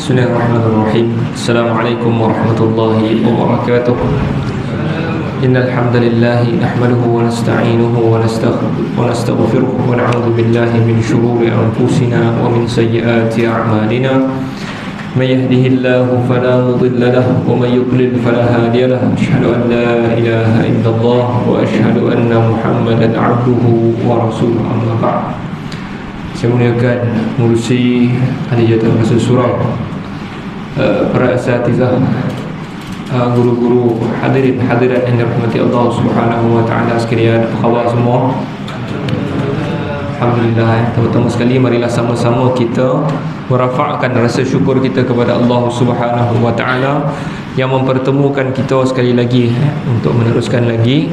Bismillahirrahmanirrahim. Assalamualaikum warahmatullahi wabarakatuh. Innal hamdalillah nahmaduhu wa nasta'inuhu wa nastaghfiruh wa na'udzu billahi min shururi anfusina wa min sayyiati a'malina. May yahdihillahu fala mudilla lahu wa may yudlil fala hadiya lahu. Asyhadu an la ilaha illallah wa asyhadu anna Muhammadan 'abduhu wa rasuluhu. Amma ba'd. Saya muliakan mengurusi ahli jawatan Rasul Surau, para asatizah, guru-guru, hadirin hadirat yang dirahmati Allah Subhanahu wa taala sekalian. Apa khabar semua? Alhamdulillah. Pertama sekali marilah sama-sama kita merafakkan rasa syukur kita kepada Allah Subhanahu wa taala yang mempertemukan kita sekali lagi untuk meneruskan lagi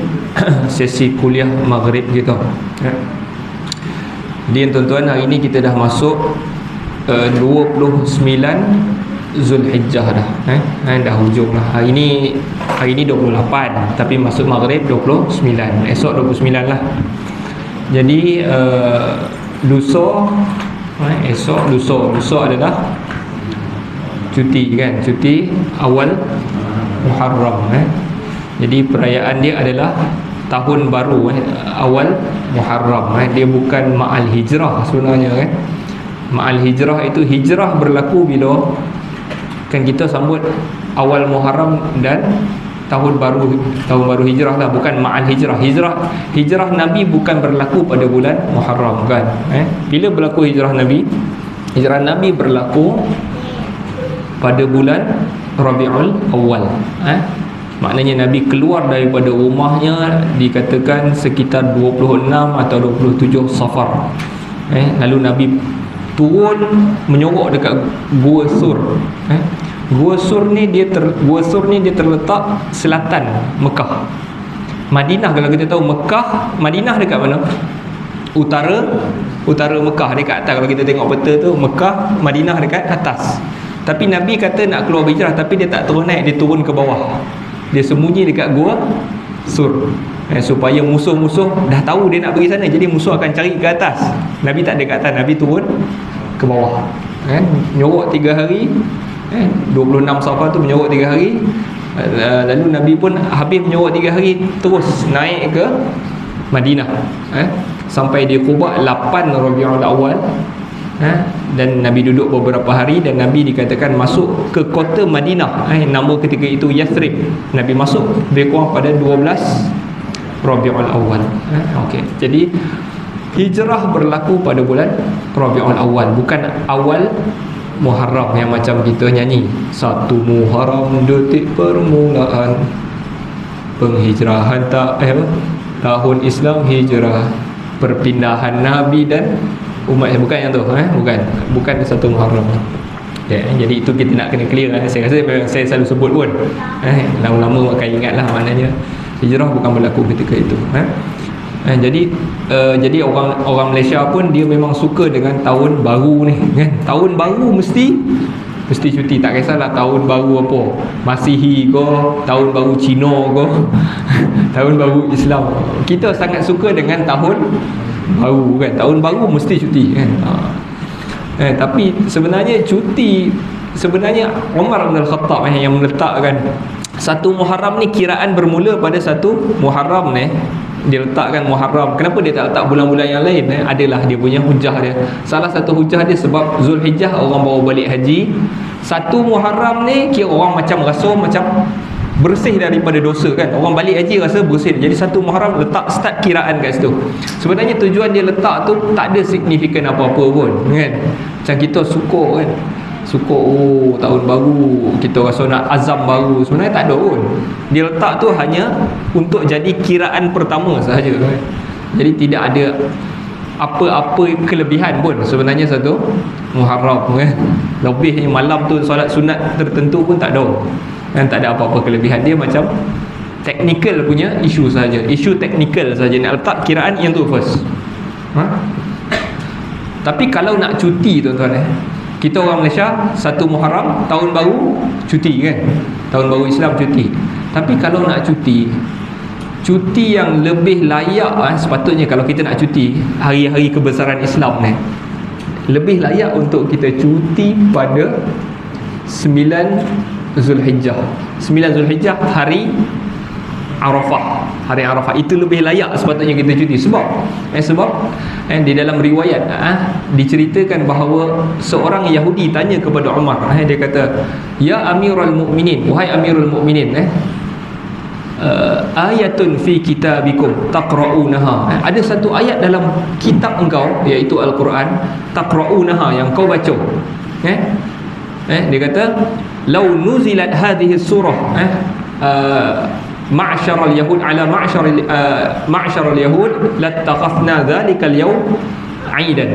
sesi kuliah maghrib kita. Jadi tuan-tuan, hari ini kita dah masuk 29 Zulhijjah dah. Dah hujung lah. Hari ni 28, tapi masuk maghrib 29. Esok 29 lah. Jadi lusa adalah cuti kan, cuti awal Muharram. Jadi perayaan dia adalah tahun baru, awal Muharram. Dia bukan ma'al hijrah sebenarnya kan. Ma'al hijrah itu hijrah berlaku bila kan kita sambut awal Muharram dan tahun baru hijrah lah, bukan ma'al hijrah. Hijrah Nabi bukan berlaku pada bulan Muharram kan. Bila berlaku hijrah Nabi? Hijrah Nabi berlaku pada bulan Rabiul Awal. Maknanya Nabi keluar daripada rumahnya dikatakan sekitar 26 atau 27 Safar. Lalu Nabi turun menyorok dekat Gua Sur. Gua Sur ni dia terletak selatan Mekah. Madinah, kalau kita tahu Mekah, Madinah dekat mana? Utara Mekah, dekat atas. Kalau kita tengok peta tu, Mekah, Madinah dekat atas. Tapi Nabi kata nak keluar hijrah, tapi dia tak turun naik, dia turun ke bawah. Dia sembunyi dekat Gua Sur, supaya musuh-musuh dah tahu dia nak pergi sana, jadi musuh akan cari ke atas. Nabi tak ada ke atas, Nabi turun ke bawah. Nyorok 3 hari, 26 Safar tu menyorok 3 hari. Lalu Nabi pun habis menyorok 3 hari, terus naik ke Madinah, sampai dia Quba 8 Rabiul Awal. Dan Nabi duduk beberapa hari, dan Nabi dikatakan masuk ke kota Madinah. Nama ketika itu Yathrib. Nabi masuk lebih kurang pada 12 Rabiul Awal. Okey. Jadi hijrah berlaku pada bulan Rabiul Awal, bukan awal Muharram yang macam kita nyanyi. 1 Muharram detik permulaan penghijrahan tahun Islam hijrah, perpindahan Nabi dan umat. Bukan yang tu, bukan 1 Muharram. Jadi itu kita nak kena clear. Saya rasa saya selalu sebut pun, lama-lama akan ingatlah, maknanya hijrah bukan berlaku ketika itu. Jadi orang Malaysia pun dia memang suka dengan tahun baru ni kan. Tahun baru mesti cuti, tak kisahlah tahun baru apa, Masihi ke, tahun baru Cina ke, tahun baru Islam. Kita sangat suka dengan tahun baru kan. Tahun baru mesti cuti kan. Tapi sebenarnya cuti, sebenarnya Umar bin Khattab yang meletakkan 1 Muharram ni, kiraan bermula pada 1 Muharram ni. Dia letakkan Muharram. Kenapa dia tak letak bulan-bulan yang lain? Adalah dia punya hujah dia. Salah satu hujah dia sebab Zulhijjah orang bawa balik haji. 1 Muharram ni kira orang macam rasa macam bersih daripada dosa kan. Orang balik haji rasa bersih. Jadi 1 Muharram letak start kiraan kat situ. Sebenarnya tujuan dia letak tu tak ada signifikan apa-apa pun kan. Macam kita suka kan, tahun baru, kita rasa nak azam baru, sebenarnya tak ada pun. Dia letak tu hanya untuk jadi kiraan pertama sahaja kan. Jadi tidak ada apa-apa kelebihan pun sebenarnya 1 Muharram kan. Lebihnya malam tu solat sunat tertentu pun tak ada kan. Tak ada apa-apa kelebihan. Dia macam technical punya isu saja, isu technical saja, nak letak kiraan yang tu first. Tapi kalau nak cuti tuan-tuan, kita orang Malaysia 1 Muharram tahun baru cuti kan, tahun baru Islam cuti. Tapi kalau nak cuti yang lebih layak sepatutnya, kalau kita nak cuti hari-hari kebesaran Islam ni, lebih layak untuk kita cuti pada 9 Zulhijjah. 9 Zulhijjah hari Arafah. Hari Arafah itu lebih layak sepatutnya kita cuti. Sebab di dalam riwayat diceritakan bahawa seorang Yahudi tanya kepada Umar. Dia kata, "Ya Amirul Mukminin, wahai Amirul Mukminin, ayatun fi kitabikum taqra'unaha." Ada satu ayat dalam kitab engkau, iaitu Al-Quran, taqra'unaha, yang kau baca. Dia kata, "Lau nuzilat hadhihi surah ma'syaral yahud ala ma'syaral yahud lattaqafna dzalikal yawm 'aidan."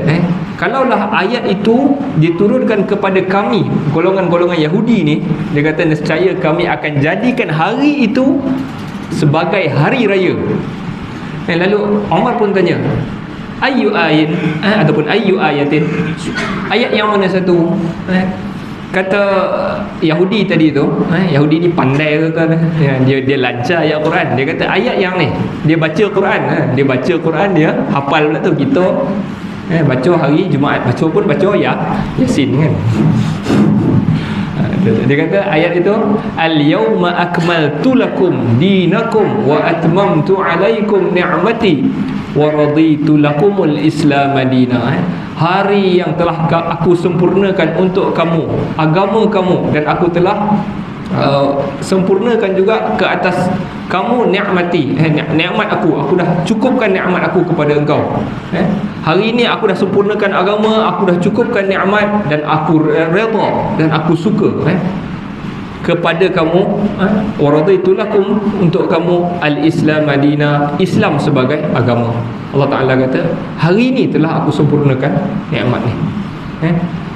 Kalaulah ayat itu diturunkan kepada kami, golongan-golongan Yahudi ni, dia kata nescaya kami akan jadikan hari itu sebagai hari raya. Lalu Umar pun tanya, ayyu ayatin ataupun ayyu ayatin, ayat yang mana satu? Kata Yahudi tadi tu, Yahudi ni pandai tu kan, dia lancar ayat Quran. Dia kata ayat yang ni, dia baca Quran, dia baca Quran, dia hafal pula tu. Kita baca hari Jumaat, baca Yasin kan. Dia kata ayat itu, al-yawma akmaltu lakum dinakum wa atmamtu alaikum ni'mati wa raditu lakumul islam madina. Hari yang telah aku sempurnakan untuk kamu agama kamu, dan aku telah sempurnakan juga ke atas kamu nikmati, nikmat aku dah cukupkan nikmat aku kepada engkau. Hari ini aku dah sempurnakan agama, aku dah cukupkan nikmat, dan aku redha dan aku suka kepada kamu, wa raditu lakum, untuk kamu al-islam madina, Islam sebagai agama. Allah Ta'ala kata, hari ini telah aku sempurnakan nikmat ni.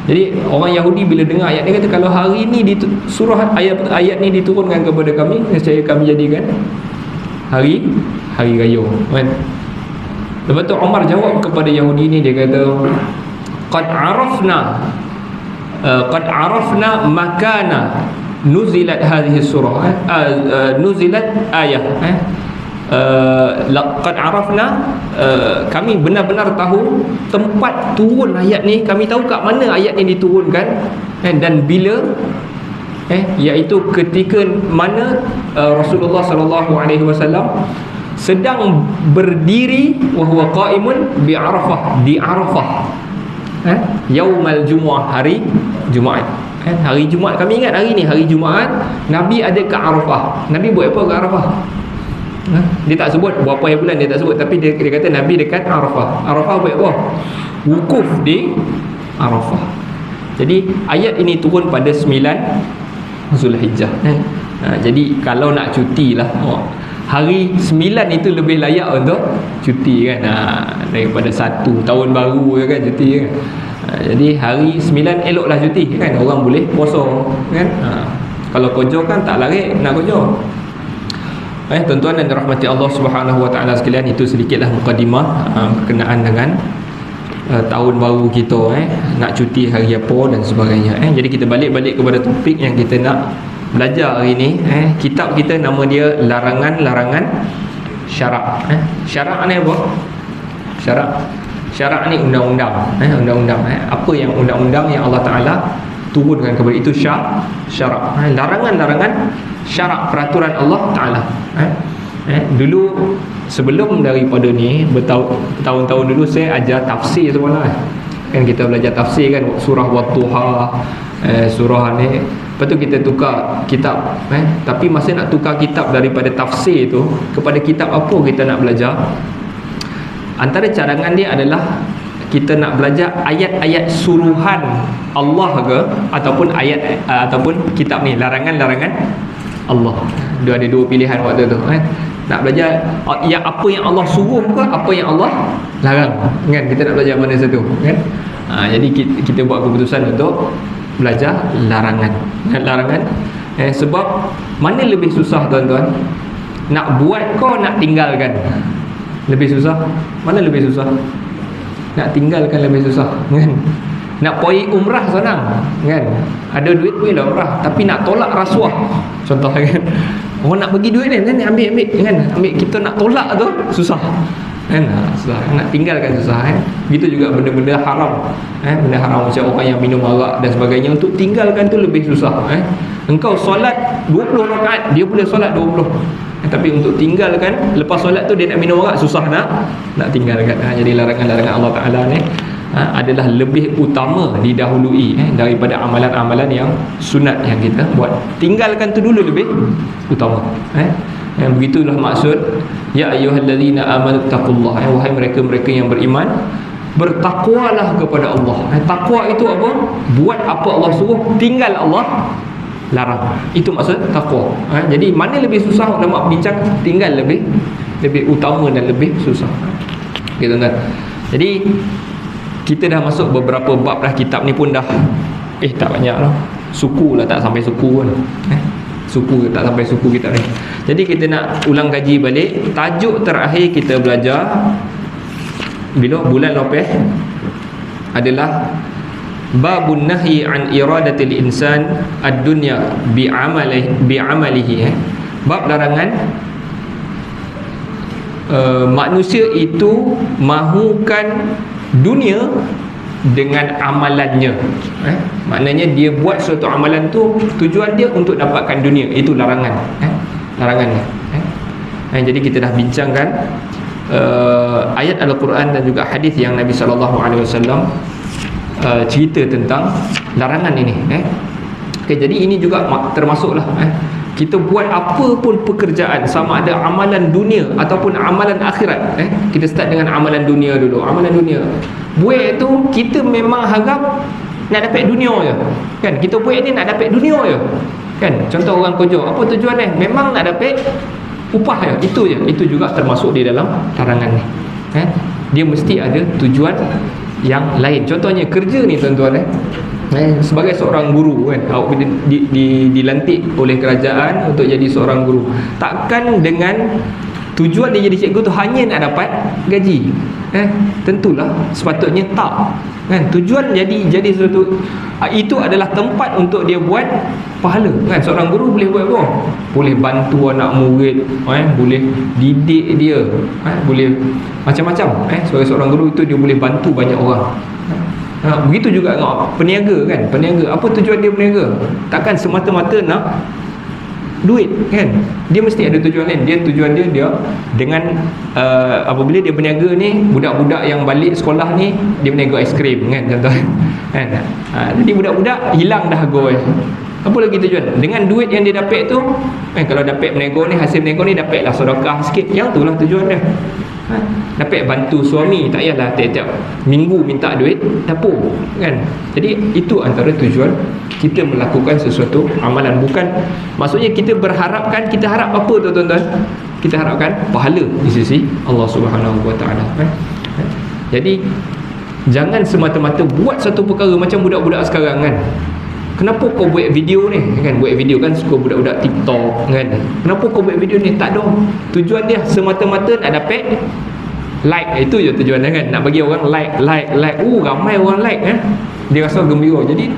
Jadi orang Yahudi bila dengar ayat ni kata, kalau hari ni surah ayat ni diturunkan kepada kami, nescaya kami jadikan hari raya kan. Lepas tu Umar jawab kepada Yahudi ni, dia kata, qad arafna makana nuzilat hadhihi surah, nuzilat ayah, laqad arafna, kami benar-benar tahu tempat turun ayat ni, kami tahu kat mana ayat ni diturunkan dan bila, iaitu ketika mana Rasulullah sallallahu alaihi wasallam sedang berdiri wa huwa qaimun bi Arafah, di Arafah, yaumal jumu'ah, hari Jumaat. Hari Jumaat, kami ingat hari ni hari Jumaat, Nabi ada ke Arafah. Nabi buat apa ke Arafah? Dia tak sebut berapa bulan, dia tak sebut, tapi dia kata Nabi dekat Arafah. Arafah buat apa? Wukuf di Arafah. Jadi ayat ini turun pada 9 Zulhijjah. Jadi kalau nak cuti lah, hari 9 itu lebih layak untuk cuti kan, daripada 1 tahun baru kan cuti kan. Jadi hari 9 eloklah cuti kan, orang boleh puasa kan. Kalau kerja kan tak larik nak kerja. Tuan-tuan dan dirahmati Allah Subhanahu wa taala sekalian, itu sedikitlah mukadimah berkenaan dengan tahun baru kita, nak cuti hari apa dan sebagainya. Jadi kita balik kepada topik yang kita nak belajar hari ni. Kitab kita nama dia Larangan-larangan Syarak. Syarak ni apa? Syarak ni undang-undang. Undang-undang. Apa yang undang-undang yang Allah Ta'ala turunkan kepada itu syarak. Larangan-larangan syarak, peraturan Allah Ta'ala. Dulu sebelum daripada ni, bertahun-tahun dulu saya ajar tafsir sebenarnya. Kan kita belajar tafsir kan, surah Wadduha, surah ni. Lepas tu kita tukar kitab. Tapi masa nak tukar kitab daripada tafsir tu kepada kitab apa kita nak belajar, antara cadangan dia adalah kita nak belajar ayat-ayat suruhan Allah ke, ataupun ayat ataupun kitab ni larangan-larangan Allah. Dia ada dua pilihan waktu tu kan. Nak belajar yang apa yang Allah suruh ke, apa yang Allah larang kan. Kita nak belajar mana satu kan. Jadi kita buat keputusan untuk belajar larangan. Sebab mana lebih susah tuan-tuan? Nak buat ke nak tinggalkan? Lebih susah? Mana lebih susah? Nak tinggalkan lebih susah kan. Nak pergi umrah senang kan, ada duit boleh umrah. Tapi nak tolak rasuah contoh kan, orang nak bagi duit ni ambil kan, ambil, kita nak tolak tu susah kan? Susah, nak tinggalkan susah kan? Begitu juga benda-benda haram, benda haram macam orang yang minum arak dan sebagainya, untuk tinggalkan tu lebih susah. Engkau solat 20 rakaat, dia boleh solat 20. Tapi untuk tinggalkan lepas solat tu dia nak minum arak, susah nak tinggalkan. Jadi larangan-larangan Allah Ta'ala ni adalah lebih utama didahului daripada amalan-amalan yang sunat yang kita buat. Tinggalkan tu dulu lebih utama. Begitulah maksud ya ayyuhallazina amanu taqullah, wahai mereka-mereka yang beriman, bertakwalah kepada Allah. Takwa itu apa? Buat apa Allah suruh, tinggal Allah larang. Itu maksud takwa. Jadi mana lebih susah ulama bincang, tinggal lebih utama dan lebih susah. Gitu kan. Jadi kita dah masuk beberapa bab dah, kitab ni pun dah tak banyak lah. Suku lah tak sampai suku kan. Suku tak sampai suku kita ni. Jadi kita nak ulang kaji balik. Tajuk terakhir kita belajar bila bulan lepas adalah babun nahyi an iradatil insan ad-dunya bi'amalihi. Bab larangan manusia itu mahukan dunia dengan amalannya. Maknanya dia buat suatu amalan tu tujuan dia untuk dapatkan dunia. Itu larangan. Larangannya. Jadi kita dah bincangkan ayat Al-Quran dan juga hadis yang Nabi SAW cerita tentang larangan ini. Jadi ini juga termasuklah kita buat apa pun pekerjaan, sama ada amalan dunia ataupun amalan akhirat. Kita start dengan amalan dunia dulu. Amalan dunia, buat tu kita memang harap nak dapat dunia je kan. Kita buat ni nak dapat dunia je kan. Contoh orang kerja, apa tujuan ni? Memang nak dapat upah je. Itu je. Itu juga termasuk di dalam larangan ni. Dia mesti ada tujuan yang lain. Contohnya kerja ni tuan-tuan, sebagai seorang guru kan, awak dilantik oleh kerajaan untuk jadi seorang guru. Takkan dengan tujuan dia jadi cikgu tu hanya nak dapat gaji. Tentulah sepatutnya tak kan. Tujuan jadi sesuatu itu adalah tempat untuk dia buat pahala kan. Seorang guru boleh buat apa? Boleh bantu anak murid, boleh didik dia, boleh macam-macam. Sebagai seorang guru itu dia boleh bantu banyak orang. Begitu juga dengan peniaga kan. Peniaga, apa tujuan dia berniaga? Takkan semata-mata nak duit kan. Dia mesti ada tujuan lain. Tujuan dia dengan apabila dia berniaga ni, budak-budak yang balik sekolah ni, dia berniaga aiskrim kan, contoh kan. Jadi budak-budak hilang dah gol. Apa lagi tujuan? Dengan duit yang dia dapat tu kalau dapat berniaga ni, hasil berniaga ni dapatlah sedekah sikit. Yang itulah tujuan dia. Dapat bantu suami, tak payahlah tiap-tiap minggu minta duit dapur kan. Jadi itu antara tujuan kita melakukan sesuatu amalan. Bukan maksudnya kita berharapkan, kita harap apa tu tuan-tuan? Kita harapkan pahala di sisi Allah Subhanahu Wa Taala. Jadi jangan semata-mata buat satu perkara macam budak-budak sekarang kan. Kenapa kau buat video ni kan? Buat video kan suka budak-budak TikTok kan. Kenapa kau buat video ni? Tak ada tujuan dia semata-mata nak dapat like. Itu je tujuan dia kan. Nak bagi orang like. Ramai orang like dia rasa gembira. Jadi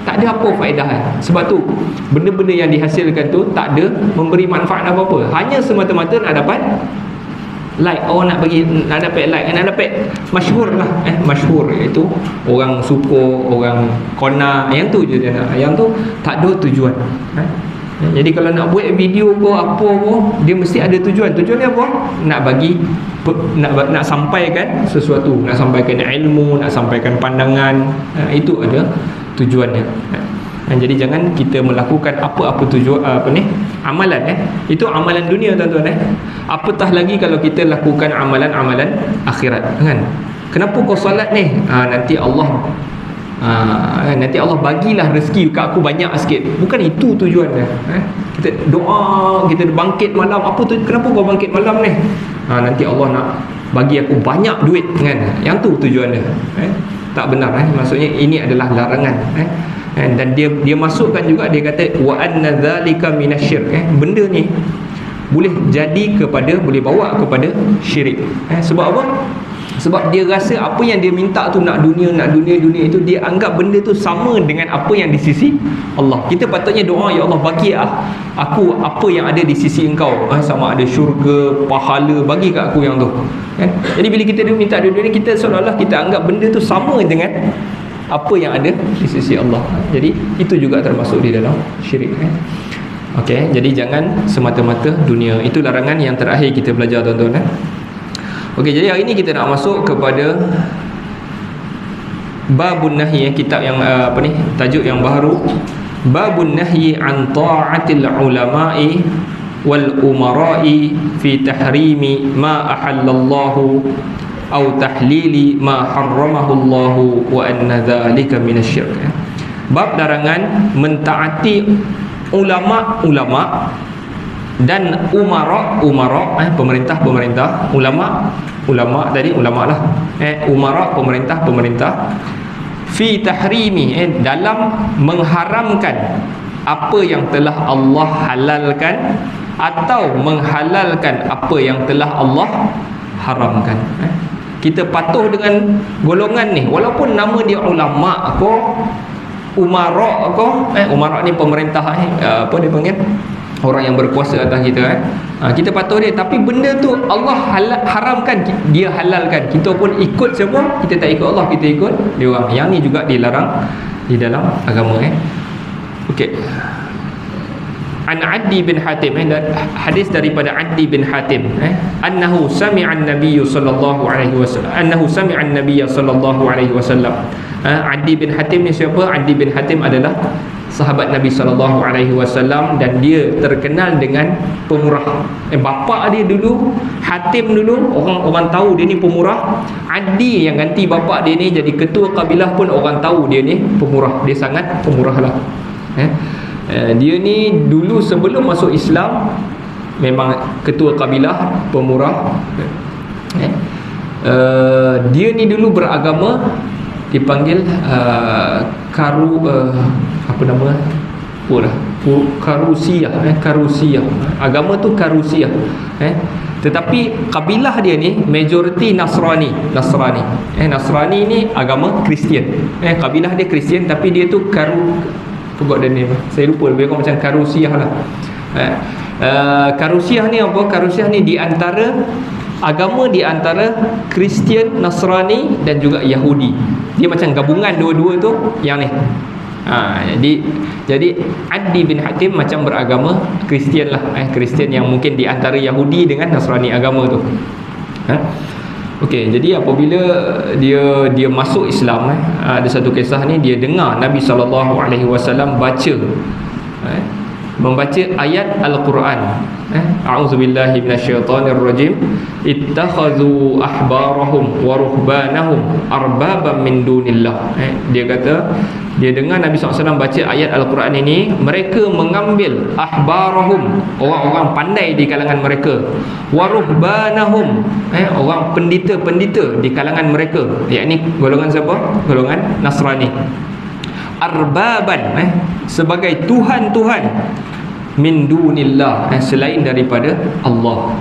tak ada apa faedah. Sebab tu benda-benda yang dihasilkan tu tak ada memberi manfaat apa-apa. Hanya semata-mata nak dapat like. Orang nak dapat like, nak dapat masyhur lah. Masyhur itu orang suka, orang kona, yang tu je dia nak. Yang tu tak ada tujuan. Jadi kalau nak buat video ko apa ko, dia mesti ada tujuan. Tujuan dia apa? Nak bagi nak sampaikan sesuatu, nak sampaikan ilmu, nak sampaikan pandangan. Itu ada tujuannya. Jadi jangan kita melakukan apa-apa tujuan amalan itu amalan dunia tuan-tuan. Apatah lagi kalau kita lakukan amalan-amalan akhirat kan. Kenapa kau solat ni? Nanti Allah bagilah rezeki kat aku banyak sikit. Bukan itu tujuannya. Kita doa, kita bangkit malam, apa tu? Kenapa kau bangkit malam ni? Nanti Allah nak bagi aku banyak duit kan. Yang tu tujuannya. Tak benar. Maksudnya ini adalah larangan. Dan dia masukkan juga, dia kata wa anna dzalika minasyirk. Benda ni boleh bawa kepada syirik. Sebab apa? Sebab dia rasa apa yang dia minta tu, nak dunia itu, dia anggap benda tu sama dengan apa yang di sisi Allah. Kita patutnya doa, ya Allah, bagi aku apa yang ada di sisi Engkau, sama ada syurga, pahala, bagi kat aku yang tu, kan? Jadi bila kita minta dunia ni, kita seolah-olah kita anggap benda tu sama dengan apa yang ada di sisi Allah. Jadi itu juga termasuk di dalam syirik, kan? Okey, jadi jangan semata-mata dunia. Itu larangan yang terakhir kita belajar, tuan-tuan, Okey, jadi hari ini kita nak masuk kepada babun nahyi, kitab yang tajuk yang baru, babun nahyi an ta'atil ulama'i wal umara'i fi tahrimi ma ahallallahu aw tahlili ma harramahu Allah wa anna dhalika minasyirk. Bab larangan mentaati ulama-ulama dan umara, pemerintah, ulama tadi ulama lah, umara, pemerintah, fi tahrimi, dalam mengharamkan apa yang telah Allah halalkan atau menghalalkan apa yang telah Allah haramkan. Kita patuh dengan golongan ni, walaupun nama dia ulama ko, umara ko, umara ni pemerintah, apa dia panggil, orang yang berkuasa atas kita, kita patuh dia, tapi benda tu Allah haramkan, dia halalkan, kita pun ikut semua. Kita tak ikut Allah, kita ikut dia orang. Yang ni juga dilarang di dalam agama. Okey, an Addi bin Hatim, hadis daripada Addi bin Hatim, annahu sami'an nabiyyu sallallahu alaihi wasallam. Addi bin Hatim ni siapa? Addi bin Hatim adalah sahabat Nabi SAW, dan dia terkenal dengan pemurah. Bapa dia dulu, Hatim dulu, orang tahu dia ni pemurah. Addi yang ganti bapa dia ni jadi ketua kabilah pun orang tahu dia ni pemurah. Dia sangat pemurah lah. Dia ni dulu sebelum masuk Islam memang ketua kabilah, pemurah. Dia ni dulu beragama dipanggil Karusiyah. Agama tu Karusiyah. Tetapi kabilah dia ni majoriti Nasrani. Nasrani ni agama Kristian. Kabilah dia Kristian, tapi dia tu forgot the name. Saya lupa, lebih kurang macam Karusiyah lah. Karusiyah ni apa? Karusiyah ni di antara agama, di antara Kristian, Nasrani dan juga Yahudi. Dia macam gabungan dua-dua tu yang ni. Jadi Addi bin Hatim macam beragama Kristian lah, Kristian yang mungkin di antara Yahudi dengan Nasrani agama tu. Okey, jadi apabila dia masuk Islam, ada satu kisah ni, dia dengar Nabi SAW membaca ayat Al-Quran. A'udzubillahi minasyaitonirrajim. Ittakhadhu ahbarahum wa ruhbanahum arbaban min dunillah. Dia kata, dia dengar Nabi SAW baca ayat Al-Quran ini, mereka mengambil ahbarahum, orang-orang pandai di kalangan mereka, wa ruhbanahum, orang pendeta-pendeta di kalangan mereka, yakni golongan siapa? Golongan Nasrani. Arbaban, sebagai tuhan-tuhan, min dunillah, selain daripada Allah.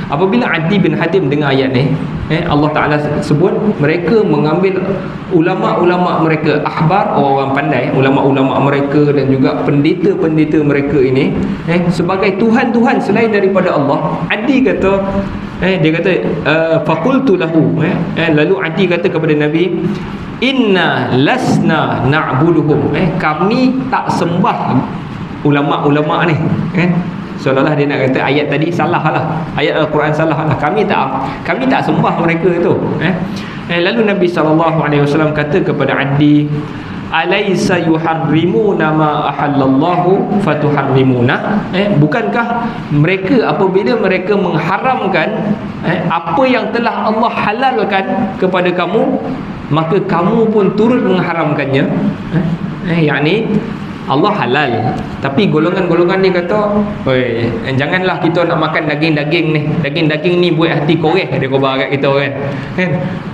Apabila Addi bin Hatim dengar ayat ni, Allah Ta'ala sebut mereka mengambil ulama-ulama mereka, ahbar, orang-orang pandai, ulama-ulama mereka dan juga pendeta-pendeta mereka ini, sebagai tuhan-tuhan selain daripada Allah. Addi kata, dia kata, faqultu lahu, lalu Addi kata kepada Nabi, inna lasna na'buduhum, kami tak sembah ulama-ulama ni. Seolah-olah dia nak kata ayat tadi salah lah, ayat Al-Quran salah lah, kami tak sembah mereka itu. Lalu Nabi SAW kata kepada Addi, alaysa yuharrimuna ma ahallallahu fatuharrimuna, bukankah mereka apabila mereka mengharamkan apa yang telah Allah halalkan kepada kamu, maka kamu pun turut mengharamkannya. Yakni Allah halal, tapi golongan-golongan ni kata, oi, janganlah kita nak makan daging-daging ni. Daging-daging ni buat hati koreh, dia khabar kat kita kan.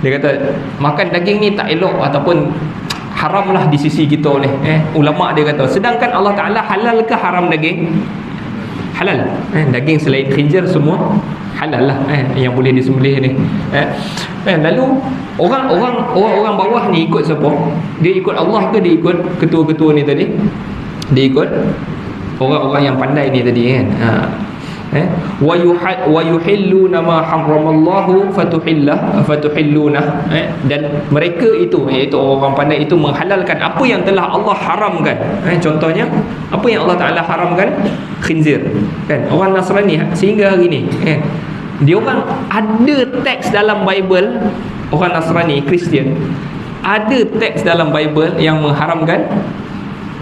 Dia kata makan daging ni tak elok ataupun haramlah di sisi kita ni. Ulama dia kata, sedangkan Allah Ta'ala halal ke haram daging? Halal. Daging selain khinzir semua halal lah, yang boleh disembelih ni. Lalu orang bawah ni ikut siapa? Dia ikut Allah ke dia ikut ketua-ketua ni tadi? Dia ikut orang-orang yang pandai ni tadi kan. Wa yuhilluna ma harramallahu fatuhilluna, dan mereka itu, iaitu orang pandai itu, menghalalkan apa yang telah Allah haramkan. Contohnya apa yang Allah Taala haramkan? Khinzir kan. Orang Nasrani sehingga hari ni kan, dia orang ada teks dalam Bible, orang Nasrani Kristian ada teks dalam Bible yang mengharamkan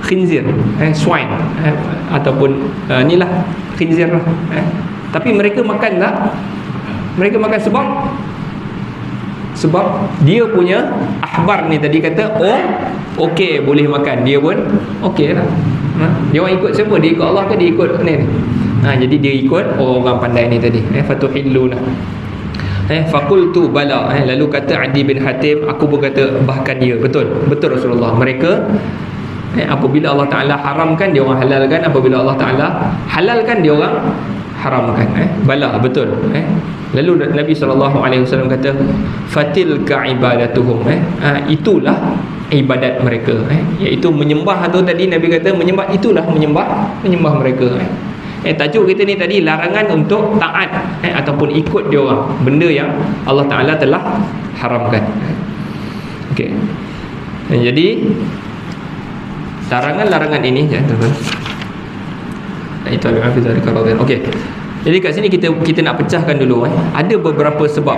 khinzir, swine, ataupun inilah khinzir lah. Tapi mereka makan tak? Mereka makan sebab dia punya ahbar ni tadi kata, oh okey boleh makan, dia pun okey lah. Dia orang ikut siapa? Dia ikut Allah ke dia ikut ni? Jadi dia ikut orang-orang pandai ni tadi. Fatuhilluna. Faqultu bala. Lalu kata Adi bin Hatim, aku berkata bahkan dia betul Rasulullah. Mereka apabila Allah Ta'ala haramkan, dia orang halalkan. Apabila Allah Ta'ala halalkan, dia orang haramkan. Bala, betul. Lalu Nabi SAW kata, fatilka ibadatuhum. Itulah ibadat mereka, iaitu menyembah tu tadi. Nabi kata menyembah, itulah menyembah mereka. Tajuk kita ni tadi larangan untuk taat ataupun ikut dia orang, benda yang Allah Ta'ala telah haramkan. Okey. Jadi larangan-larangan ini ya tuan-tuan. Itu adalah dari karantina. Okey. Jadi kat sini kita nak pecahkan dulu ada beberapa sebab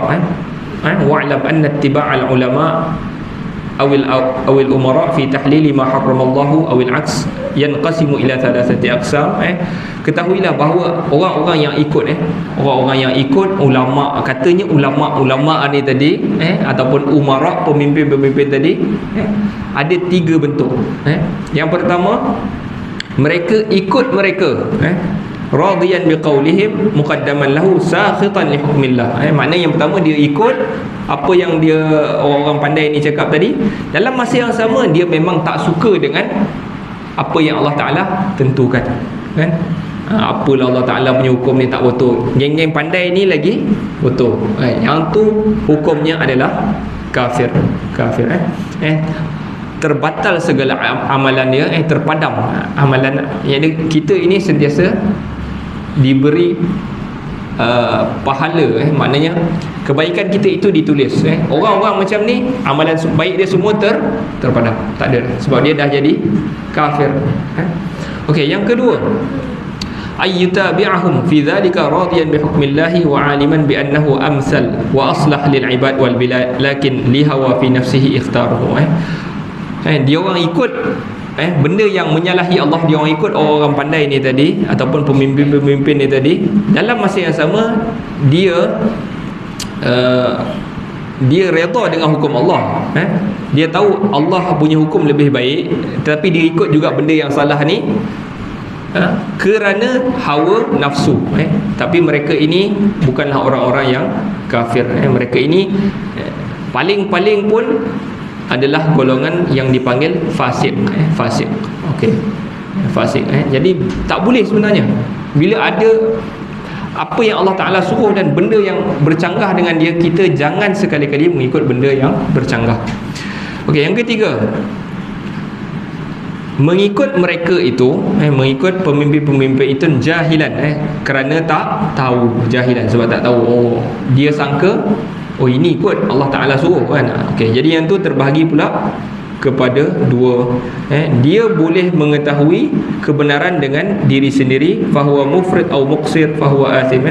wa'lam anna ittiba'al ulama awil umara fi tahlili ma harramallahu awil aks yanqasimu ila thalathati aqsam. Ketahuilah bahawa orang-orang yang ikut orang-orang yang ikut ulama, katanya ulama ni tadi ataupun umara, pemimpin-pemimpin tadi, ada 3 bentuk. Yang pertama, mereka ikut mereka radiyan biqaulihim muqaddaman lahu sakhitan li hukmillah. Maknanya yang pertama, dia ikut apa yang dia orang pandai ni cakap tadi. Dalam masa yang sama, dia memang tak suka dengan apa yang Allah Ta'ala tentukan kan. Apalah Allah Ta'ala punya hukum ni tak betul, geng-geng pandai ni lagi betul. Yang tu hukumnya adalah kafir. Terbatal segala amalan dia, terpadam amalan. Jadi kita ini sentiasa diberi pahala, maknanya kebaikan kita itu ditulis. Orang-orang macam ni amalan baik dia semua terpadam, tak ada, sebab dia dah jadi kafir. Okey, yang kedua, ayyutabi'ahum fi dhalika radiyan bi hukmillahi wa 'aliman bi annahu amsal wa aslah lil ibad wal bilad lakin li hawa fi nafsihi ikhtaruhu. Dia orang ikut benda yang menyalahi Allah, dia orang ikut orang pandai ni tadi ataupun pemimpin-pemimpin ni tadi. Dalam masa yang sama, dia redha dengan hukum Allah. Dia tahu Allah punya hukum lebih baik, tetapi dia ikut juga benda yang salah ni kerana hawa nafsu. Tapi mereka ini bukanlah orang-orang yang kafir. Mereka ini paling-paling pun adalah golongan yang dipanggil fasik. Okey, fasik. Jadi tak boleh sebenarnya, bila ada apa yang Allah Ta'ala suruh dan benda yang bercanggah dengan dia, kita jangan sekali-kali mengikut benda yang bercanggah. Okey, yang ketiga, mengikut mereka itu, mengikut pemimpin-pemimpin itu jahilan, kerana tak tahu, jahilan sebab tak tahu. Dia sangka ini ikut Allah Ta'ala suruh kan. Okey, jadi yang tu terbahagi pula kepada 2. Dia boleh mengetahui kebenaran dengan diri sendiri, fahuwa mufrid atau muqsir fahuwa athim.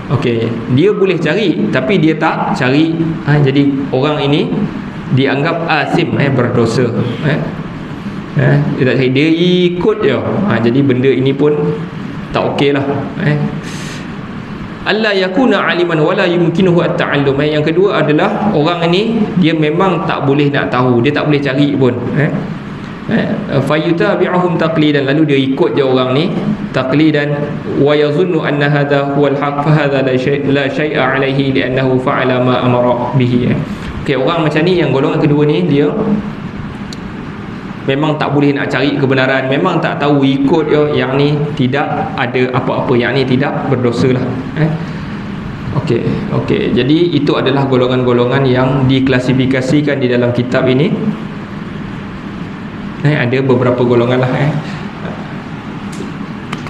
Okey, dia boleh cari tapi dia tak cari. Jadi orang ini dianggap asim, berdosa. Dia tak cari, dia ikut je. Jadi benda ini pun tak okey lah. alla yakuna aliman wala yumkinuhu at-ta'allum. Yang kedua adalah orang ini dia memang tak boleh nak tahu, dia tak boleh cari pun. Fayutabi'uhum taqlidan, lalu dia ikut je orang ni taqlidan, wa yazunnu anna hadha huwa al-haq fa hadha la syai'a alayhi li'annahu fa'ala ma amara bihi. Okey, orang macam ni, yang golongan kedua ni, dia memang tak boleh nak cari kebenaran, memang tak tahu, ikut je, yang ni tidak ada apa-apa, yang ni tidak berdosa lah. Okey. Jadi itu adalah golongan-golongan yang diklasifikasikan di dalam kitab ini. Ada beberapa golongan lah.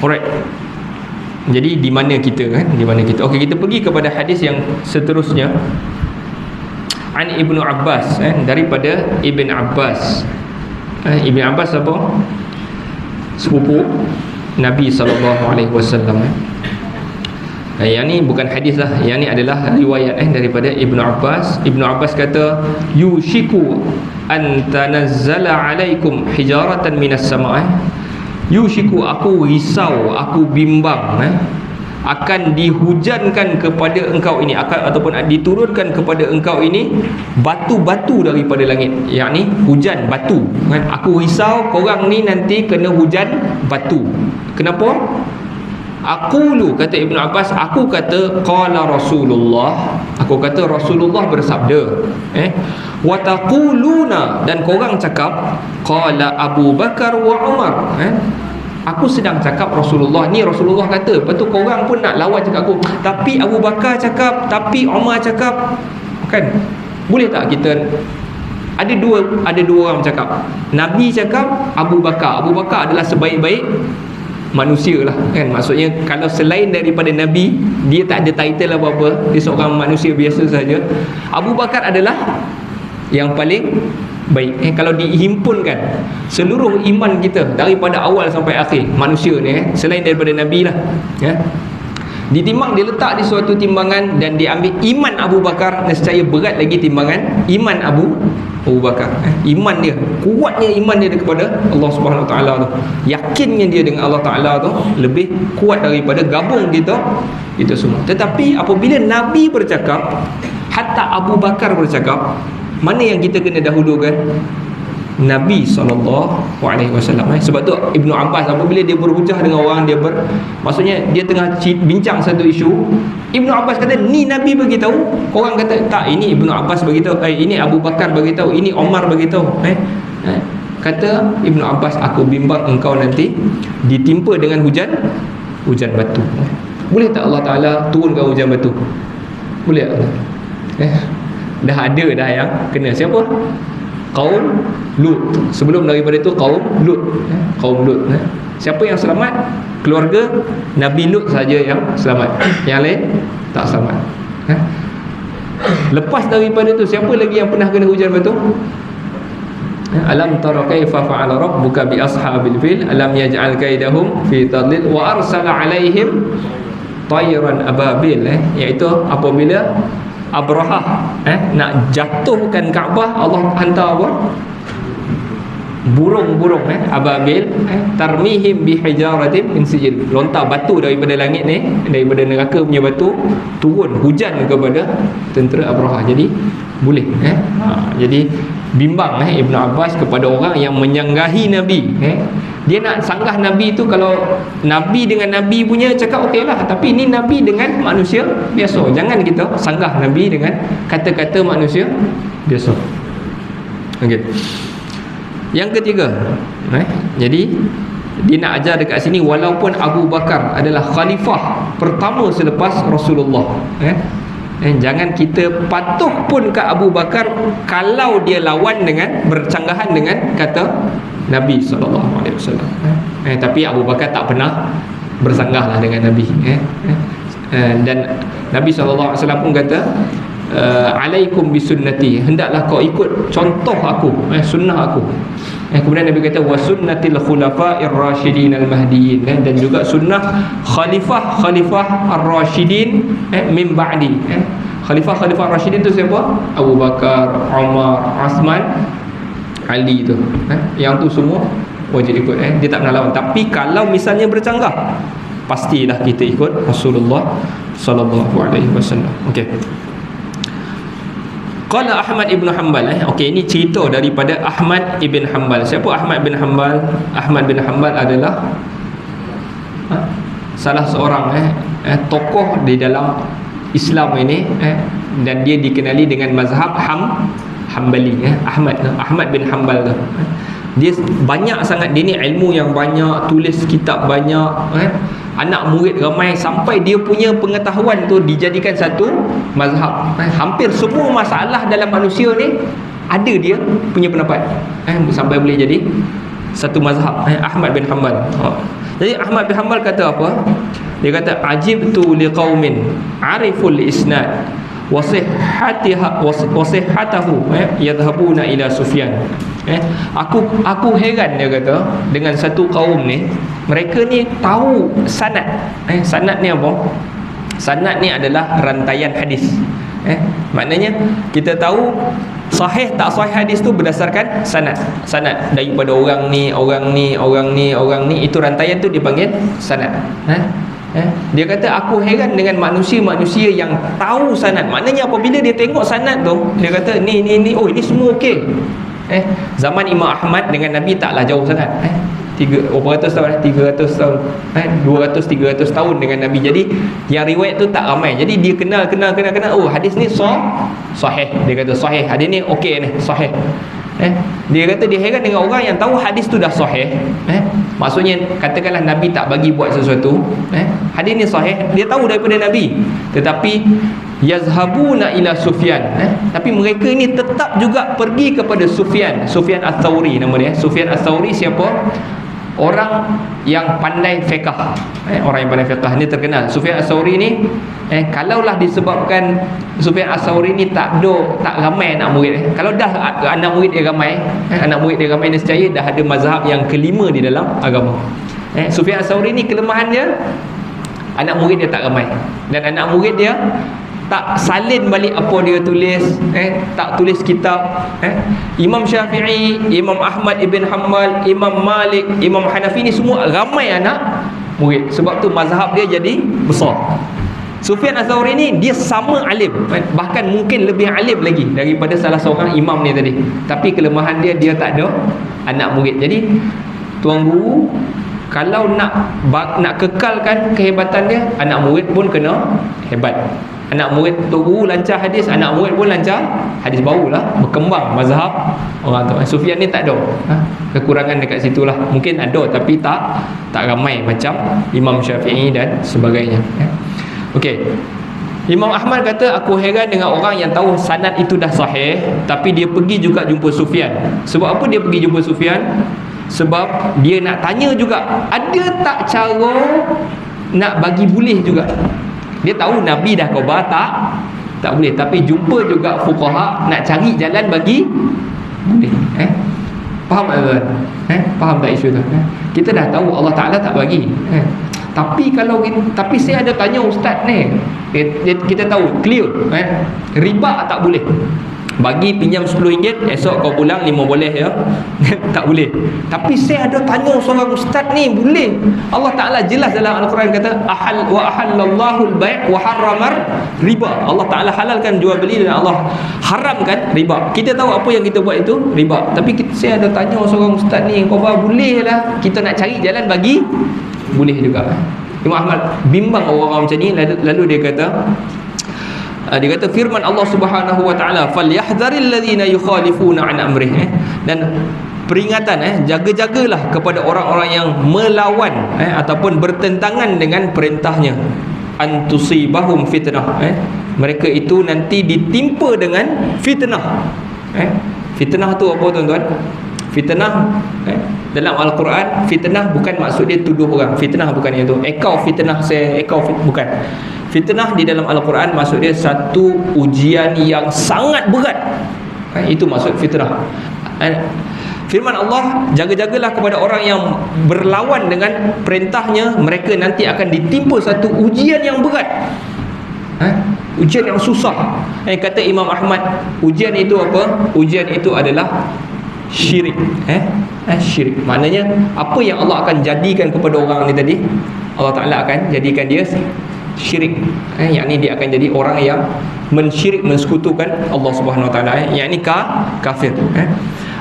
Alright. Jadi di mana kita kan? Di mana kita? Okey, kita pergi kepada hadis yang seterusnya. An Ibnu Abbas, daripada Ibn Abbas. Ibn Abbas apa? Sepupu Nabi SAW. Yang ni bukan hadis lah, yang ni adalah riwayat daripada Ibnu Abbas. Ibnu Abbas kata, yushiku an tanazzala alaikum hijaratan minas sama'. Yushiku, aku risau, aku bimbang akan dihujankan kepada engkau ini, ataupun diturunkan kepada engkau ini batu-batu daripada langit. Yang ni hujan batu kan? Aku risau korang ni nanti kena hujan batu. Kenapa? Aqulu, kata Ibnu Abbas, aku kata qala Rasulullah, aku kata Rasulullah bersabda, wa taquluna, dan korang cakap qala Abu Bakar wa Umar. Aku sedang cakap Rasulullah, ni Rasulullah kata, lepas tu korang pun nak lawan cakap aku, tapi Abu Bakar cakap, tapi Umar cakap, kan? Boleh tak kita ada dua orang cakap, Nabi cakap, Abu Bakar adalah sebaik-baik manusia lah kan. Maksudnya kalau selain daripada Nabi, dia tak ada title apa-apa, dia seorang manusia biasa saja. Abu Bakar adalah yang paling baik. Kalau dihimpunkan seluruh iman kita daripada awal sampai akhir manusia ni, selain daripada Nabi lah, ditimbang, diletak di suatu timbangan dan diambil iman Abu Bakar, nescaya berat lagi timbangan iman Abu Bakar. Iman dia, kuatnya iman dia kepada Allah Subhanahu Wa Taala tu, yakinnya dia dengan Allah Taala tu lebih kuat daripada gabung kita itu semua. Tetapi apabila Nabi bercakap, hatta Abu Bakar bercakap, mana yang kita kena dahulukan? Nabi SAW. Sebab tu Ibnu Abbas apabila dia berhujah dengan orang, maksudnya dia tengah bincang satu isu, Ibnu Abbas kata ni Nabi beritahu, korang kata tak, ini Ibnu Abbas beritahu, ini Abu Bakar beritahu, ini Omar beritahu. Kata Ibnu Abbas, aku bimbang engkau nanti ditimpa dengan hujan batu. Boleh tak Allah Ta'ala turunkan hujan batu? Boleh tak? Dah ada dah yang kena. Siapa? Kaum Lut. Sebelum daripada itu kaum Lut. Siapa yang selamat? Keluarga Nabi Lut saja yang selamat, yang lain tak selamat. Lepas daripada itu, siapa lagi yang pernah kena hujan batu? Alam tara kaifa fa'ala rabbuka bi ashabil fil alam yaj'al kaidahum fi tadlil wa arsala alaihim tayran ababil. Iaitu apabila Abrahah nak jatuhkan Kaabah, Allah hantar apa? Burung-burung ababil, tarmihim bihijaratin min sijil, lontar batu daripada langit ni, daripada neraka punya batu, turun hujan kepada tentera Abrahah. Jadi boleh jadi bimbang Ibnu Abbas kepada orang yang menyanggahi Nabi. Dia nak sanggah Nabi tu, kalau Nabi dengan Nabi punya cakap okey lah, tapi ini Nabi dengan manusia biasa. Jangan kita sanggah Nabi dengan kata-kata manusia biasa. Okey. Yang ketiga, jadi dia nak ajar dekat sini, walaupun Abu Bakar adalah khalifah pertama selepas Rasulullah, jangan kita patuh pun ke Abu Bakar kalau dia lawan dengan, bercanggahan dengan kata Nabi SAW. Tapi Abu Bakar tak pernah bersanggah lah dengan Nabi. Dan Nabi SAW pun kata, alaikum bisunnati, hendaklah kau ikut contoh aku, sunnah aku. Kemudian Nabi kata wa sunnatil khulafa'ir rasyidin al-mahdiyyin, dan juga sunnah khalifah ar-rasyidin min ba'di. Khalifah ar-rasyidin tu siapa? Abu Bakar, Umar, Uthman, Ali tu. Yang tu semua wajib ikut. Dia tak pernah lawan. Tapi kalau misalnya bercanggah, pastilah kita ikut Rasulullah sallallahu alaihi wasallam. Okey. Qala Ahmad ibn Hanbal. Okey, ini cerita daripada Ahmad ibn Hanbal. Siapa Ahmad bin Hanbal? Ahmad bin Hanbal adalah salah seorang tokoh di dalam Islam ini, dan dia dikenali dengan mazhab Hanbali. Ahmad bin Hanbal tu. Dia banyak sangat, dia ni ilmu yang banyak, tulis kitab banyak, anak murid ramai, sampai dia punya pengetahuan tu dijadikan satu mazhab. Hampir semua masalah dalam manusia ni ada dia punya pendapat, sampai boleh jadi satu mazhab. Ahmad bin Hanbal. Jadi Ahmad bin Hanbal kata apa? Dia kata ajibtu liqaumin ariful isnad wasihhatahu yadhhabuna ila Sufyan. Aku heran, dia kata, dengan satu kaum ni, mereka ni tahu sanad. Sanad ni apa? Sanad ni adalah rantaian hadis. Maknanya kita tahu sahih tak sahih hadis tu berdasarkan sanad. Sanad daripada orang ni, orang ni, orang ni, orang ni, itu rantaian tu dipanggil sanad. Dia kata aku heran dengan manusia-manusia yang tahu sanad. Maknanya apabila dia tengok sanad tu, dia kata ni, oh ini semua okey. Zaman Imam Ahmad dengan Nabi taklah jauh sangat. Berapa ratus tahun, 300 tahun, 200-300 tahun dengan Nabi. Jadi yang riwayat tu tak ramai. Jadi dia kenal. Oh, hadis ni sahih. Dia kata sahih. Hadis ni okey ni, sahih. Dia kata dia heran dengan orang yang tahu hadis tu dah sahih. Maksudnya katakanlah Nabi tak bagi buat sesuatu, hadis ni sahih, dia tahu daripada Nabi, tetapi yazhabuna ila Sufyan, tapi mereka ni tetap juga pergi kepada Sufyan Ats-Tsauri nama dia. Sufyan Ats-Tsauri siapa? Orang yang pandai fiqh. Orang yang pandai fiqh ni terkenal. Sufyan Ats-Tsauri ni kalaulah disebabkan Sufyan Ats-Tsauri ni tak ramai anak murid, kalau dah anak murid dia ramai, nescaya dah ada mazhab yang kelima di dalam agama. Sufyan Ats-Tsauri ni kelemahan dia, anak murid dia tak ramai, dan anak murid dia tak salin balik apa dia tulis, tak tulis kitab. Imam Syafi'i, Imam Ahmad ibn Hanbal, Imam Malik, Imam Hanafi ni semua ramai anak murid. Sebab tu mazhab dia jadi besar. Sufyan Ats-Tsauri ni dia sama alim, bahkan mungkin lebih alim lagi daripada salah seorang imam ni tadi. Tapi kelemahan dia tak ada anak murid. Jadi tuan guru kalau nak kekalkan kehebatan dia, anak murid pun kena hebat. Anak murid tu guru lancar hadis, anak murid pun lancar hadis, barulah berkembang mazhab orang tu. Sufyan ni tak ada kekurangan dekat situlah. Mungkin ada tapi tak ramai macam Imam Syafi'i dan sebagainya. Okey. Imam Ahmad kata aku heran dengan orang yang tahu sanad itu dah sahih tapi dia pergi juga jumpa Sufyan. Sebab apa dia pergi jumpa Sufyan? Sebab dia nak tanya juga, ada tak cara nak bagi boleh juga. Dia tahu Nabi dah khabar tak boleh, tapi jumpa juga fuqaha nak cari jalan bagi boleh. Faham tak tuan? Faham tak isu tu? Kita dah tahu Allah Ta'ala tak bagi, tapi tapi saya ada tanya ustaz ni, kita tahu clear, riba tak boleh. Bagi pinjam RM10, esok kau pulang 5 boleh ya. Tak boleh. Tapi saya ada tanya seorang ustaz ni, boleh. Allah Ta'ala jelas dalam Al-Quran kata ahallallahu al-bai' wa harramar riba. Allah Ta'ala halalkan jual beli dan Allah haramkan riba. Kita tahu apa yang kita buat itu riba. Tapi saya ada tanya seorang ustaz ni, kau boleh lah. Kita nak cari jalan bagi boleh juga. Imam Ahmad bimbang orang-orang macam ni. Lalu dia kata firman Allah Subhanahu wa taala, falyahdharil ladzina yukhalifuna an amrih, dan peringatan, jaga-jagalah kepada orang-orang yang melawan ataupun bertentangan dengan perintahnya, antusibahum fitnah, mereka itu nanti ditimpa dengan fitnah. Fitnah tu apa tuan-tuan? Fitnah dalam Al-Quran, fitnah bukan maksud dia tuduh orang. Fitnah bukan yang tu. Bukan. Fitnah di dalam Al-Quran maksud dia satu ujian yang sangat berat. Itu maksud fitnah. Firman Allah, jaga-jagalah kepada orang yang berlawan dengan perintahnya, mereka nanti akan ditimpa satu ujian yang berat. Ujian yang susah. Kata Imam Ahmad, ujian itu apa? Ujian itu adalah syirik. Syirik. Maknanya apa yang Allah akan jadikan kepada orang ni tadi, Allah Ta'ala akan jadikan dia syirik. Yakni dia akan jadi orang yang mensyirik, mensekutukan Allah Subhanahu Wa Ta'ala, yakni kafir.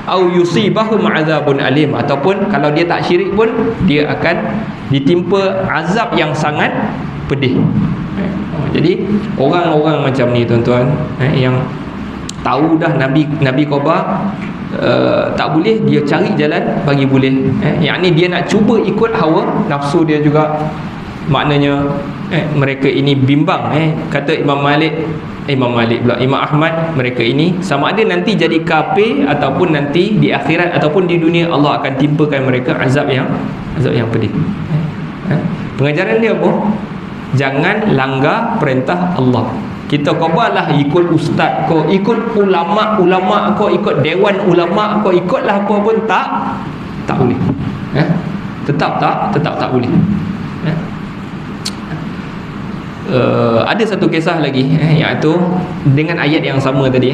Au yusibahum azabun alim, ataupun kalau dia tak syirik pun dia akan ditimpa azab yang sangat pedih. Jadi orang-orang macam ni tuan-tuan, yang tahu dah Nabi khabar tak boleh, dia cari jalan bagi boleh. Yakni dia nak cuba ikut hawa nafsu dia juga. Maknanya mereka ini bimbang. Kata Imam Ahmad, mereka ini sama ada nanti jadi kafir ataupun nanti di akhirat ataupun di dunia Allah akan timpakan mereka azab yang pedih. Pengajaran dia apa? Jangan langgar perintah Allah. Kita khabarlah ikut ustaz kau, ikut ulama kau, ikut dewan ulama kau, ikutlah apa pun tak boleh. Tetap tak boleh. Ada satu kisah lagi, iaitu dengan ayat yang sama tadi.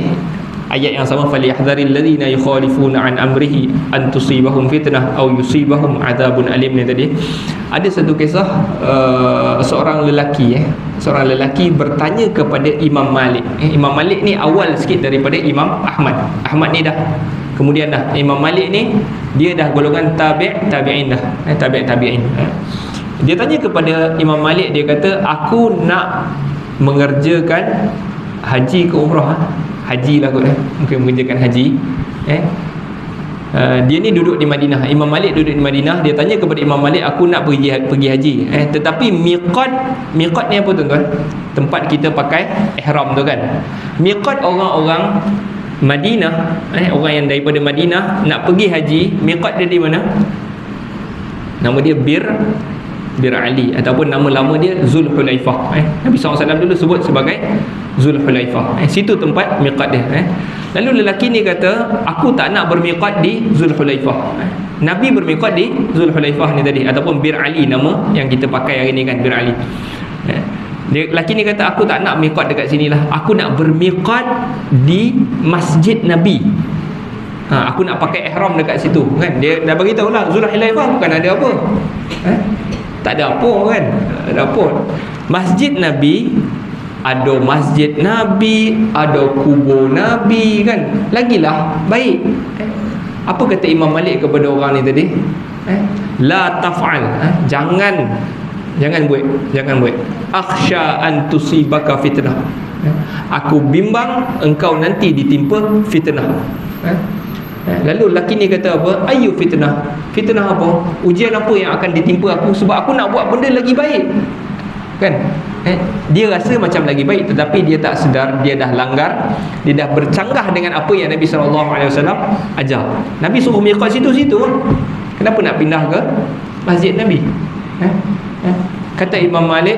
Ayat yang sama, falyahdharil ladzina yukhalifuna an amrihi an tusibahum fitnah aw yusibahum adzabun alim ni tadi. Ada satu kisah seorang lelaki bertanya kepada Imam Malik. Imam Malik ni awal sikit daripada Imam Ahmad. Ahmad ni dah kemudian dah. Imam Malik ni dia dah golongan tabi'in dah. Tabi'in. Dia tanya kepada Imam Malik, dia kata, aku nak mengerjakan haji ke umrah. Haji lah kot, mungkin mengerjakan haji. Dia ni duduk di Madinah. Imam Malik duduk di Madinah. Dia tanya kepada Imam Malik, aku nak pergi haji. Tetapi miqat ni apa tuan-tuan? Tempat kita pakai ihram tu kan. Miqat orang-orang Madinah, orang yang daripada Madinah nak pergi haji, miqat dia di mana? Nama dia Bir Ali, ataupun nama lama dia Zulhulaifah. Nabi SAW dulu sebut sebagai Zulhulaifah. Situ tempat miqat dia. Lalu lelaki ni kata, aku tak nak bermiqat di Zulhulaifah. Nabi bermiqat di Zulhulaifah ni tadi, ataupun Bir Ali, nama yang kita pakai hari ni kan, Bir Ali. Lelaki ni kata, aku tak nak miqat dekat sini lah, aku nak bermiqat di Masjid Nabi. Aku nak pakai ihram dekat situ kan. Dia dah bagi tahu lah, Zulhulaifah bukan ada apa. Tak ada apa kan. Ada apa. Masjid Nabi, ada masjid Nabi, ada kubur Nabi kan. Lagilah baik. Apa kata Imam Malik kepada orang ni tadi? La taf'al. Jangan buat. Akhsha an tusibaka fitnah. Aku bimbang engkau nanti ditimpa fitnah. Lalu lelaki ni kata apa? Ayu fitnah. Fitnah apa? Ujian apa yang akan ditimpa aku sebab aku nak buat benda lagi baik kan. Dia rasa macam lagi baik, tetapi dia tak sedar dia dah langgar, dia dah bercanggah dengan apa yang Nabi SAW ajar. Nabi suruh miqat situ-situ, kenapa nak pindah ke Masjid Nabi? Kata Imam Malik,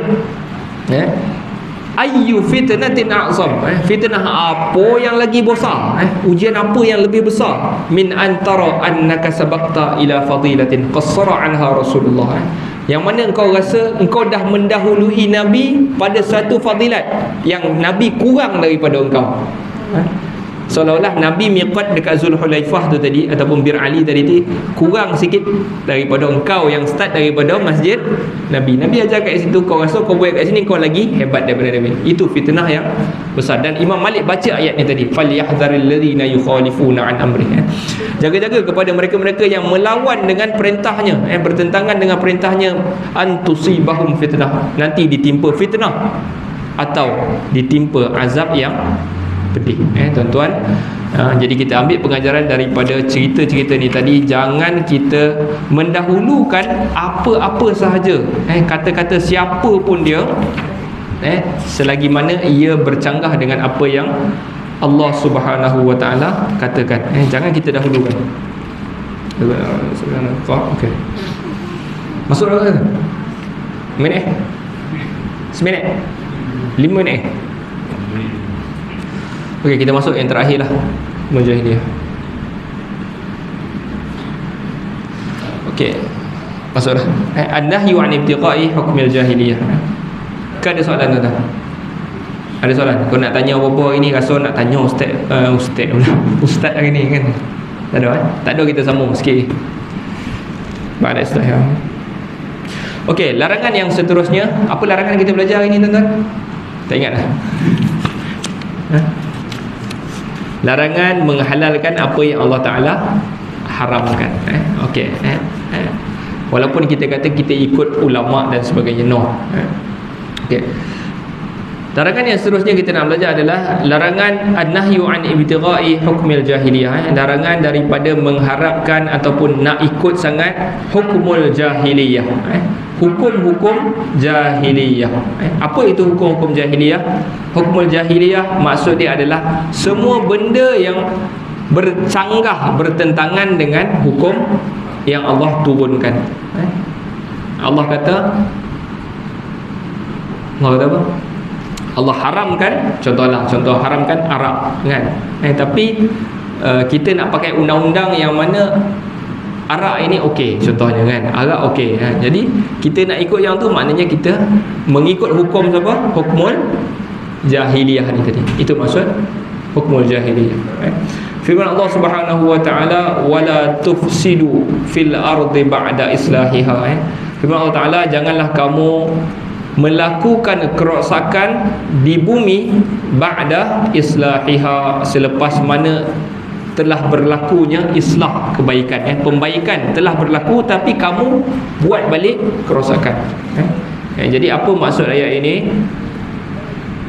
ayyu fitnatin a'zam. Fitnah apa yang lagi besar? Ujian apa yang lebih besar? Min antara annaka sabaqta ila fadilatin qassara anha Rasulullah. Yang mana engkau rasa engkau dah mendahului Nabi pada satu fadilat yang Nabi kurang daripada engkau. Seolah-olah Nabi miqat dekat Zulhulaifah tu tadi, ataupun Bir Ali tadi tu, kurang sikit daripada engkau yang start daripada Masjid Nabi. Nabi ajar kat situ, kau rasa kau buat kat sini kau lagi hebat daripada Nabi. Itu fitnah yang besar. Dan Imam Malik baca ayat ni tadi, falyahdharil ladzina yukhalifuna an amrihi. Jaga-jaga kepada mereka-mereka yang melawan dengan perintahnya, bertentangan dengan perintahnya, antusibahum fitnah, nanti ditimpa fitnah atau ditimpa azab yang pedih. Tuan-tuan, jadi kita ambil pengajaran daripada cerita-cerita ni tadi, jangan kita mendahulukan apa-apa sahaja, kata-kata siapa pun dia, selagi mana ia bercanggah dengan apa yang Allah Subhanahu Wa Taala katakan. Jangan kita dahulukan. Okey. Masuk dah ke? Minit? Seminit? 5 minit? Okey, kita masuk yang terakhir lah, Mujahidiyah. Okey, masuklah. An-nahyu an ibtiqai hukmil jahiliyah. Kan ada soalan tuan-tuan? Ada soalan? Kau nak tanya apa-apa ini, rasa nak tanya Ustaz hari ni kan? Tak ada Tak ada, kita sambung sikit. Ba'da istihya. Okey, larangan yang seterusnya. Apa larangan kita belajar hari ni tuan-tuan? Tak ingat dah. Larangan menghalalkan apa yang Allah Ta'ala haramkan. Okey. Walaupun kita kata kita ikut ulama dan sebagainya, no. Okey. Larangan yang seterusnya kita nak belajar adalah larangan an-nahyu an ibtigha'i hukmil jahiliyah. Larangan daripada mengharapkan ataupun nak ikut sangat hukmul jahiliyah. hukum-hukum jahiliyah. Apa itu hukum-hukum jahiliyah? Hukum jahiliyah maksud dia adalah semua benda yang bercanggah, bertentangan dengan hukum yang Allah turunkan. Allah kata apa? Allah haramkan, contoh haramkan arak, kan? Tapi kita nak pakai undang-undang yang mana arak ini okey, contohnya, kan? Arak okey, kan? Jadi kita nak ikut yang tu, maknanya kita mengikut hukum siapa? Hukmul jahiliyah ni tadi. Itu maksud hukmul jahiliyah. Firman Allah Subhanahu wa taala, wala tufsidu fil ardi ba'da islahiha. Firman Allah Taala, janganlah kamu melakukan kerosakan di bumi ba'da islahiha, selepas mana telah berlakunya islah, kebaikan, pembaikan telah berlaku tapi kamu buat balik kerosakan. Jadi apa maksud ayat ini?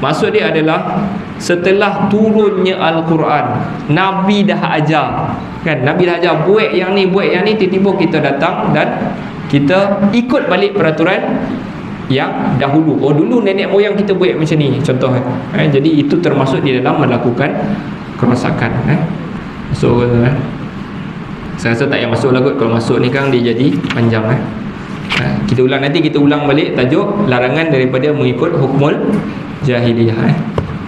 Maksud dia adalah setelah turunnya Al-Quran, Nabi dah ajar, kan? Nabi dah ajar buat yang ni, tiba-tiba kita datang dan kita ikut balik peraturan yang dahulu. Oh, dulu nenek moyang kita buat macam ni, contoh, jadi itu termasuk di dalam melakukan kerosakan. So saya rasa tak payah masuk lah kot. Kalau masuk ni kan dia jadi panjang. Kita ulang balik tajuk larangan daripada mengikut hukmul jahiliyah.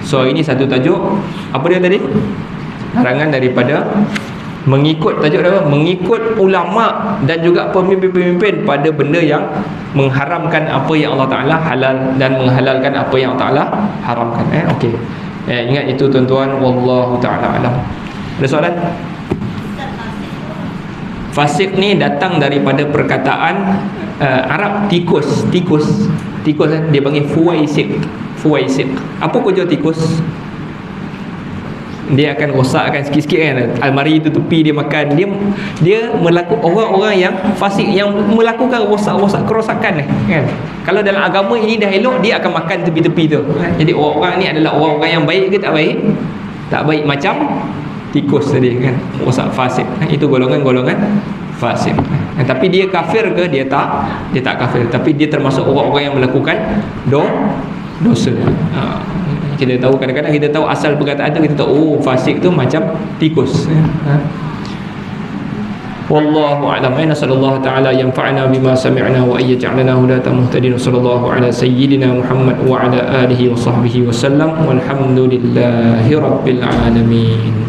So ini satu tajuk. Apa dia tadi? Larangan daripada mengikut, tajuk apa? Mengikut ulama dan juga pemimpin-pemimpin pada benda yang mengharamkan apa yang Allah Ta'ala halal dan menghalalkan apa yang Allah Ta'ala haramkan. Okey. Ingat itu tuan-tuan. Wallahu ta'ala alam. Ada soalan? Fasik ni datang daripada perkataan Arab tikus. Tikus dia panggil fuwaisik. Apa kerja tikus? Dia akan rosakkan sikit-sikit, kan, almari tu, tepi dia makan. Dia melakukan, orang-orang yang fasik yang melakukan rosak kerosakan, kan. Kalau dalam agama ini dah elok, dia akan makan tepi-tepi tu. Jadi orang-orang ni adalah orang-orang yang baik ke tak baik? Tak baik, macam tikus tadi, kan, rosak fasik. Itu golongan-golongan fasik. Tapi dia kafir ke? Dia tak kafir, tapi dia termasuk orang-orang yang melakukan dosa. Kita tahu, kadang-kadang kita tahu asal perkataan tu, kita tahu fasik tu macam tikus. Wallahu a'lam. Nasallallahu ta'ala yanfa'ana bima sami'na wa ayyaj'alana hudatan muhtadin. Sallallahu ala sayyidina Muhammad wa ala alihi wa sahbihi wa sallam. Walhamdulillahi rabbil alamin.